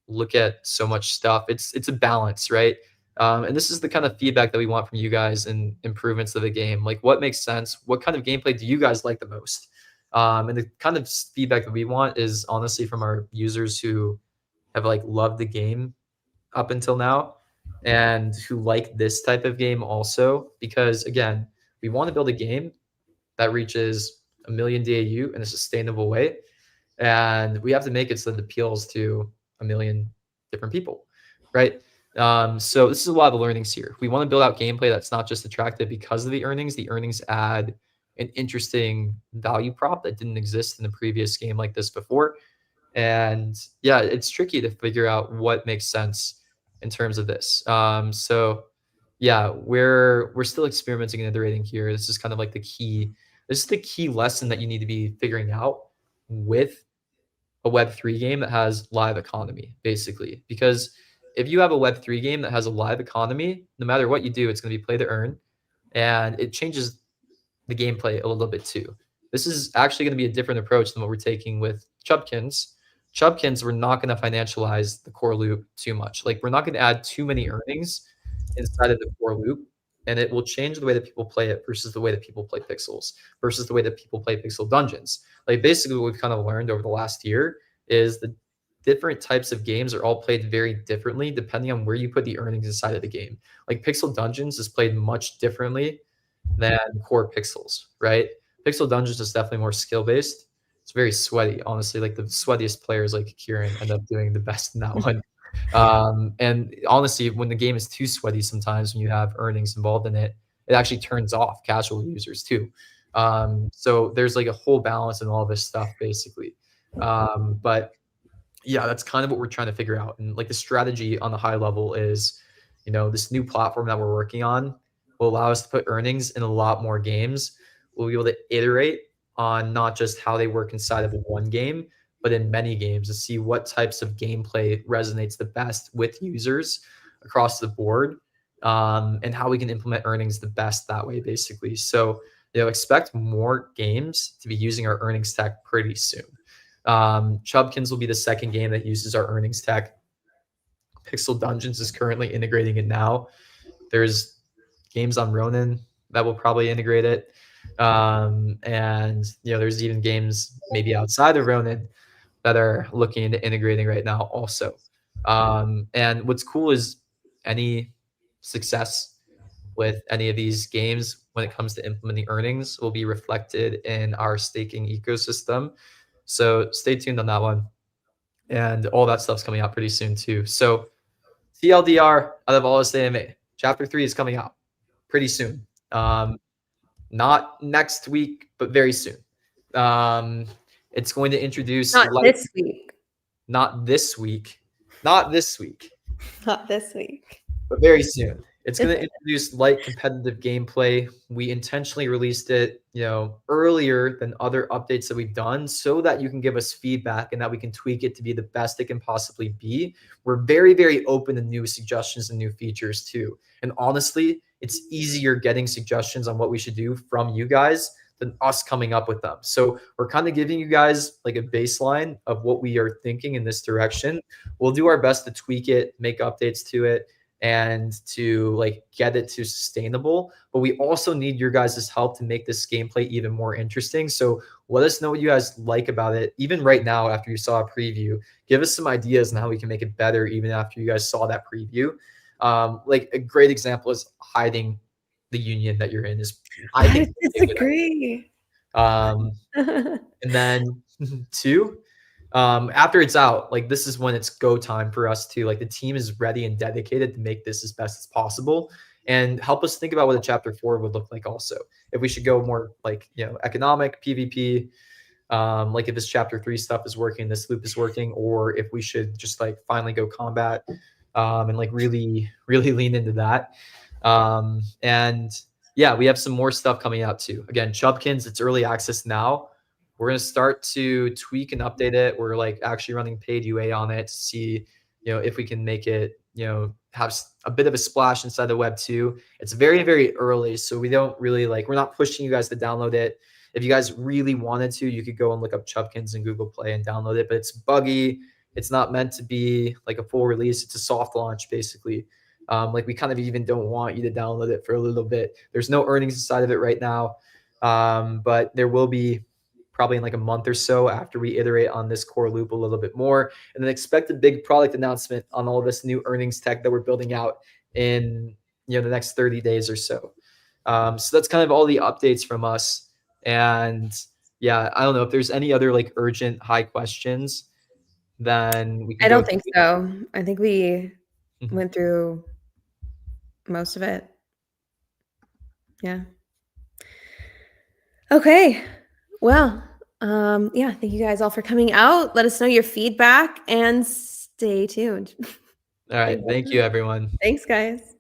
look at so much stuff? It's a balance, right? And this is the kind of feedback that we want from you guys and improvements of the game. Like, what makes sense? What kind of gameplay do you guys like the most? And the kind of feedback that we want is honestly from our users who have like loved the game up until now and who like this type of game also. Because again, we want to build a game that reaches a million DAU in a sustainable way. And we have to make it so that it appeals to a million different people, right? So this is a lot of the learnings here. We want to build out gameplay that's not just attractive because of the earnings. The earnings add an interesting value prop that didn't exist in the previous game like this before. And yeah, it's tricky to figure out what makes sense in terms of this. So yeah, we're still experimenting and iterating here. This is kind of like the key. This is the key lesson that you need to be figuring out with a Web3 game that has live economy, basically. Because if you have a Web3 game that has a live economy, no matter what you do, it's going to be play to earn, and it changes the gameplay a little bit too. This is actually going to be a different approach than what we're taking with Chubkins. Chubkins, we're not going to financialize the core loop too much. Like we're not going to add too many earnings inside of the core loop, and it will change the way that people play it versus the way that people play pixels versus the way that people play pixel dungeons. Like basically what we've kind of learned over the last year is the different types of games are all played very differently depending on where you put the earnings inside of the game. Like pixel dungeons is played much differently than core pixels, right? Pixel dungeons is definitely more skill based. it's very sweaty, honestly. Like the sweatiest players like Kieran end up doing the best in that one. And honestly, when the game is too sweaty, sometimes when you have earnings involved in it, it actually turns off casual users too. So there's like a whole balance in all this stuff basically. But yeah, that's kind of what we're trying to figure out. And like the strategy on the high level is, this new platform that we're working on will allow us to put earnings in a lot more games. We'll be able to iterate on not just how they work inside of one game, but in many games to see what types of gameplay resonates the best with users across the board, and how we can implement earnings the best that way, basically. So, expect more games to be using our earnings tech pretty soon. Chubkins will be the second game that uses our earnings tech. Pixel Dungeons is currently integrating it now. There's games on Ronin that will probably integrate it. And there's even games maybe outside of Ronin that are looking into integrating right now also. And what's cool is any success with any of these games when it comes to implementing earnings will be reflected in our staking ecosystem. So stay tuned on that one. And all that stuff's coming out pretty soon too. So TLDR, out of all this AMA, chapter 3 is coming out pretty soon. Not next week, but very soon. It's going to introduce Not light. this week. Not this week. Not this week. Not this week. But very soon. It's going to introduce light competitive gameplay. We intentionally released it, earlier than other updates that we've done so that you can give us feedback and that we can tweak it to be the best it can possibly be. We're very, very open to new suggestions and new features too. And honestly, it's easier getting suggestions on what we should do from you guys than us coming up with them. So we're kind of giving you guys like a baseline of what we are thinking in this direction. We'll do our best to tweak it, make updates to it, and to like get it to sustainable. But we also need your guys' help to make this gameplay even more interesting. So let us know what you guys like about it. Even right now, after you saw a preview, give us some ideas on how we can make it better even after you guys saw that preview. Like a great example is hiding the union that you're in is I think disagree. And then two, after it's out, like this is when it's go time for us to like the team is ready and dedicated to make this as best as possible and help us think about what a chapter 4 would look like also. If we should go more like, economic PvP, like if this chapter 3 stuff is working, this loop is working, or if we should just like finally go combat, and like really, really lean into that. And yeah, we have some more stuff coming out too. Again, Chubkins, it's early access now. We're going to start to tweak and update it. We're like actually running paid UA on it to see, if we can make it, have a bit of a splash inside the web 2. It's very, very early. So we don't really we're not pushing you guys to download it. If you guys really wanted to, you could go and look up Chubkins in Google Play and download it, but it's buggy. It's not meant to be like a full release. It's a soft launch basically. Like we kind of even don't want you to download it for a little bit. There's no earnings inside of it right now. But there will be probably in like a month or so after we iterate on this core loop a little bit more, and then expect a big product announcement on all this new earnings tech that we're building out in the next 30 days or so. So that's kind of all the updates from us. And yeah, I don't know if there's any other like urgent high questions, then we can I go. don't think so. I think we went through most of it. Yeah. Okay. Well, yeah, thank you guys all for coming out. Let us know your feedback and stay tuned. All right. Thank you, everyone. Thanks, guys.